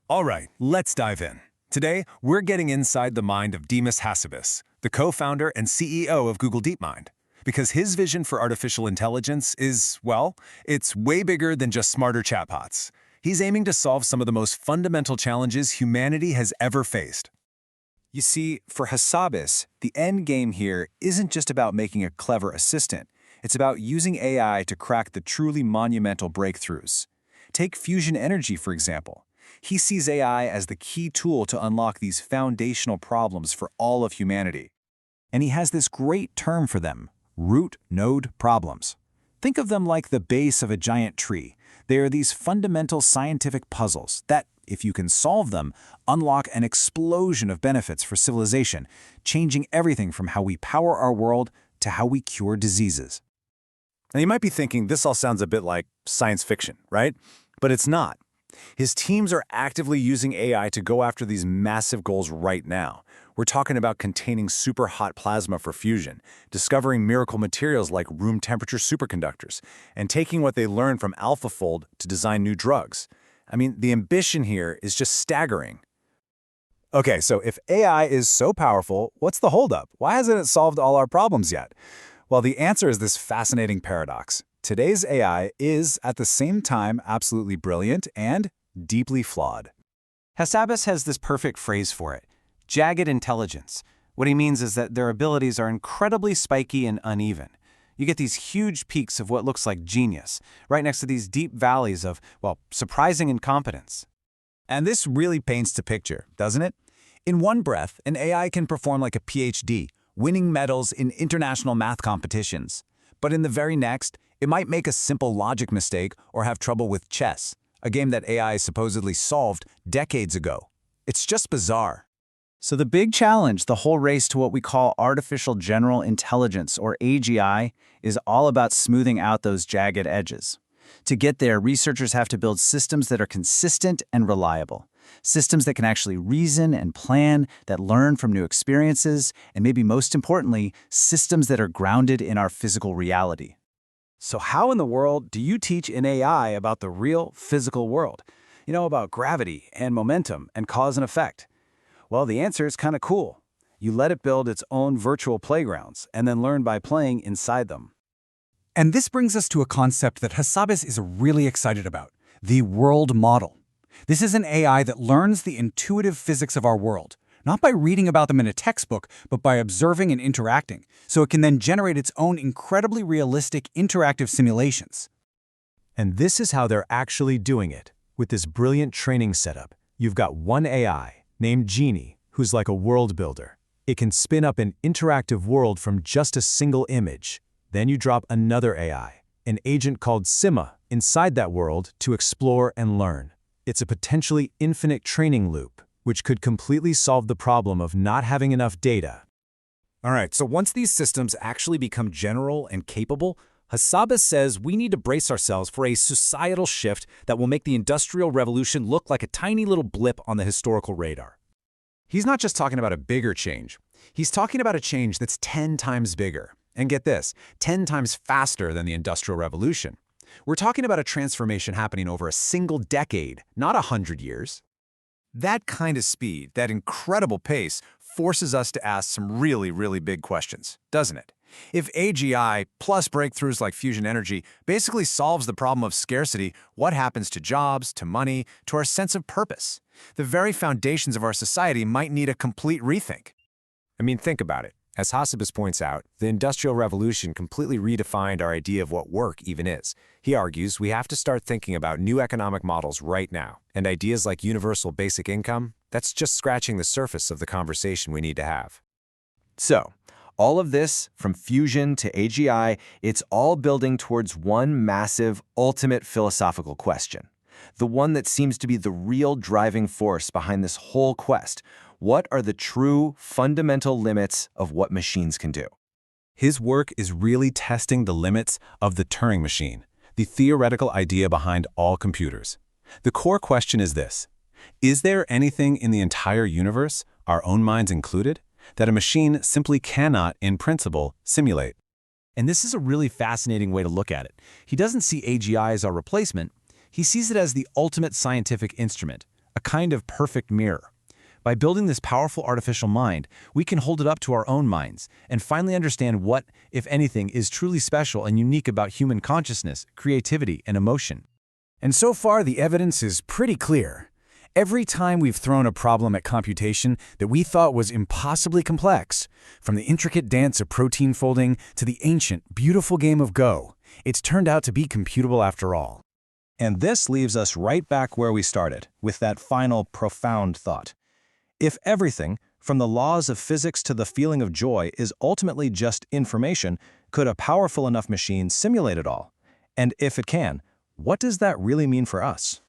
All right, let's dive in. Today, we're getting inside the mind of Demis Hassabis, the co-founder and CEO of Google DeepMind. Because his vision for artificial intelligence is, well, it's way bigger than just smarter chatbots. He's aiming to solve some of the most fundamental challenges humanity has ever faced. You see, for Hassabis, the end game here isn't just about making a clever assistant. It's about using AI to crack the truly monumental breakthroughs. Take fusion energy, for example. He sees AI as the key tool to unlock these foundational problems for all of humanity. And he has this great term for them: root node problems. Think of them like the base of a giant tree. They are these fundamental scientific puzzles that, if you can solve them, unlock an explosion of benefits for civilization, changing everything from how we power our world to how we cure diseases. Now you might be thinking this all sounds a bit like science fiction, right? But it's not. His teams are actively using AI to go after these massive goals right now. We're talking about containing super hot plasma for fusion, discovering miracle materials like room temperature superconductors, and taking what they learned from AlphaFold to design new drugs. I mean, the ambition here is just staggering. Okay, so if AI is so powerful, what's the holdup? Why hasn't it solved all our problems yet? Well, the answer is this fascinating paradox. Today's AI is, at the same time, absolutely brilliant and deeply flawed. Hassabis has this perfect phrase for it: jagged intelligence. What he means is that their abilities are incredibly spiky and uneven. You get these huge peaks of what looks like genius, right next to these deep valleys of, well, surprising incompetence. And this really paints the picture, doesn't it? In one breath, an AI can perform like a PhD, winning medals in international math competitions. But in the very next, it might make a simple logic mistake or have trouble with chess, a game that AI supposedly solved decades ago. It's just bizarre. So the big challenge, the whole race to what we call artificial general intelligence, or AGI, is all about smoothing out those jagged edges. To get there, researchers have to build systems that are consistent and reliable. Systems that can actually reason and plan, that learn from new experiences, and maybe most importantly, systems that are grounded in our physical reality. So how in the world do you teach an AI about the real physical world? You know, about gravity and momentum and cause and effect? Well, the answer is kind of cool. You let it build its own virtual playgrounds and then learn by playing inside them. And this brings us to a concept that Hassabis is really excited about: the world model. This is an AI that learns the intuitive physics of our world, not by reading about them in a textbook, but by observing and interacting, so it can then generate its own incredibly realistic interactive simulations. And this is how they're actually doing it. With this brilliant training setup, you've got one AI named Genie, who's like a world builder. It can spin up an interactive world from just a single image. Then you drop another AI, an agent called Sima, inside that world to explore and learn. It's a potentially infinite training loop, which could completely solve the problem of not having enough data. All right, so once these systems actually become general and capable, Hassabis says we need to brace ourselves for a societal shift that will make the Industrial Revolution look like a tiny little blip on the historical radar. He's not just talking about a bigger change. He's talking about a change that's 10 times bigger. And get this, 10 times faster than the Industrial Revolution. We're talking about a transformation happening over a single decade, not 100 years. That kind of speed, that incredible pace, forces us to ask some really, really big questions, doesn't it? If AGI plus breakthroughs like fusion energy basically solves the problem of scarcity, what happens to jobs, to money, to our sense of purpose? The very foundations of our society might need a complete rethink. I mean, think about it. As Hassabis points out, the Industrial Revolution completely redefined our idea of what work even is. He argues we have to start thinking about new economic models right now, and ideas like universal basic income, that's just scratching the surface of the conversation we need to have. So, all of this, from fusion to AGI, it's all building towards one massive, ultimate philosophical question. The one that seems to be the real driving force behind this whole quest. What are the true, fundamental limits of what machines can do? His work is really testing the limits of the Turing machine, the theoretical idea behind all computers. The core question is this: is there anything in the entire universe, our own minds included, that a machine simply cannot, in principle, simulate? And this is a really fascinating way to look at it. He doesn't see AGI as our replacement. He sees it as the ultimate scientific instrument, a kind of perfect mirror. By building this powerful artificial mind, we can hold it up to our own minds and finally understand what, if anything, is truly special and unique about human consciousness, creativity, and emotion. And so far, the evidence is pretty clear. Every time we've thrown a problem at computation that we thought was impossibly complex, from the intricate dance of protein folding to the ancient, beautiful game of Go, it's turned out to be computable after all. And this leaves us right back where we started, with that final profound thought. If everything, from the laws of physics to the feeling of joy, is ultimately just information, could a powerful enough machine simulate it all? And if it can, what does that really mean for us?